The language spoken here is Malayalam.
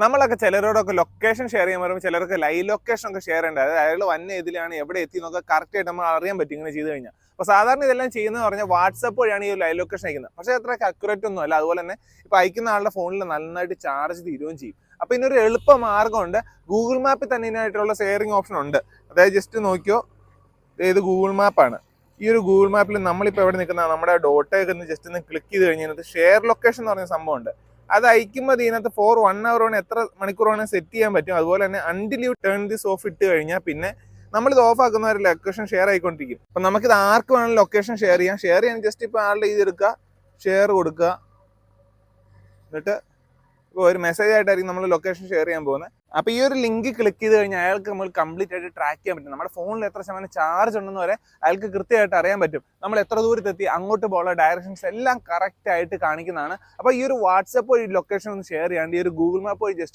നമ്മളൊക്കെ ചിലരോടൊക്കെ ലൊക്കേഷൻ ഷെയർ ചെയ്യാൻ പറയുമ്പോൾ ചിലർക്ക് ലൈവ് ലൊക്കേഷൻ ഒക്കെ ഷെയർ ചെയ്യേണ്ടത്, അതായത് അയാൾ വന്ന ഇതിലാണ് എവിടെ എത്തി എന്നൊക്കെ കറക്റ്റ് ആയിട്ട് നമ്മൾ അറിയാൻ പറ്റും ഇങ്ങനെ ചെയ്ത് കഴിഞ്ഞാൽ. അപ്പോൾ സാധാരണ ഇതെല്ലാം ചെയ്യുന്നത് പറഞ്ഞാൽ വാട്സപ്പ് വഴിയാണ് ഈ ലൈവ് ലൊക്കേഷൻ അയക്കുന്നത്. പക്ഷേ അത്ര അക്യുറേറ്റ് ഒന്നും അല്ല. അതുപോലെ തന്നെ ഇപ്പോൾ അയക്കുന്ന ആളുടെ ഫോണിൽ നന്നായിട്ട് ചാർജ് തീരുകയും ചെയ്യും. അപ്പോൾ ഇതിനൊരു എളുപ്പ മാർഗ്ഗമുണ്ട്. ഗൂഗിൾ മാപ്പിൽ തന്നെ ഇതിനായിട്ടുള്ള ഷെയറിംഗ് ഓപ്ഷൻ ഉണ്ട്. അതായത് ജസ്റ്റ് നോക്കിയോ, ഇത് ഗൂഗിൾ മാപ്പാണ്. ഈ ഒരു ഗൂഗിൾ മാപ്പിൽ നമ്മളിപ്പോൾ എവിടെ നിൽക്കുന്ന നമ്മുടെ ഡോട്ടൊക്കെ ഒന്ന് ജസ്റ്റ് ഒന്ന് ക്ലിക്ക് ചെയ്ത് കഴിഞ്ഞാൽ ഷെയർ ലൊക്കേഷൻ എന്ന് പറഞ്ഞ സംഭവമുണ്ട്. അത് അയക്കുമ്പോൾ ഇതിനകത്ത് ഫോർ 1 hour വേണം, എത്ര മണിക്കൂർ വേണമെങ്കിൽ സെറ്റ് ചെയ്യാൻ പറ്റും. അതുപോലെ തന്നെ until you turn this of ഇട്ട് കഴിഞ്ഞാൽ പിന്നെ നമ്മളിത് ഓഫ് ആക്കുന്ന ഒരു ലൊക്കേഷൻ ഷെയർ ആയിക്കൊണ്ടിരിക്കും. അപ്പം നമുക്കിത് ആർക്ക് വേണമെങ്കിലും ലൊക്കേഷൻ ഷെയർ ചെയ്യാൻ ജസ്റ്റ് ഇപ്പോൾ ആളുടെ ഇതെടുക്കുക, ഷെയർ കൊടുക്കുക, എന്നിട്ട് ഇപ്പോൾ ഒരു മെസ്സേജ് ആയിട്ടായിരിക്കും നമ്മൾ ലൊക്കേഷൻ ഷെയർ ചെയ്യാൻ പോകുന്നത്. അപ്പോൾ ഈ ഒരു ലിങ്ക് ക്ലിക്ക് ചെയ്ത് കഴിഞ്ഞാൽ അയാൾക്ക് നമ്മൾ കംപ്ലീറ്റ് ആയിട്ട് ട്രാക്ക് ചെയ്യാൻ പറ്റും. നമ്മുടെ ഫോണിൽ എത്ര ശതമാനം ചാർജ് ഉണ്ടെന്ന് വരെ അയാൾക്ക് കൃത്യമായിട്ട് അറിയാൻ പറ്റും. നമ്മൾ എത്ര ദൂരത്തെത്തി, അങ്ങോട്ട് പോകാനുള്ള ഡയറക്ഷൻസ് എല്ലാം കറക്റ്റ് ആയിട്ട് കാണിക്കുന്നതാണ്. അപ്പോൾ ഈ ഒരു വാട്സപ്പ് വഴി ലൊക്കേഷൻ ഒന്ന് ഷെയർ ചെയ്യാണ്ട് ഈ ഒരു ഗൂഗിൾ മാപ്പ് വഴി ജസ്റ്റ്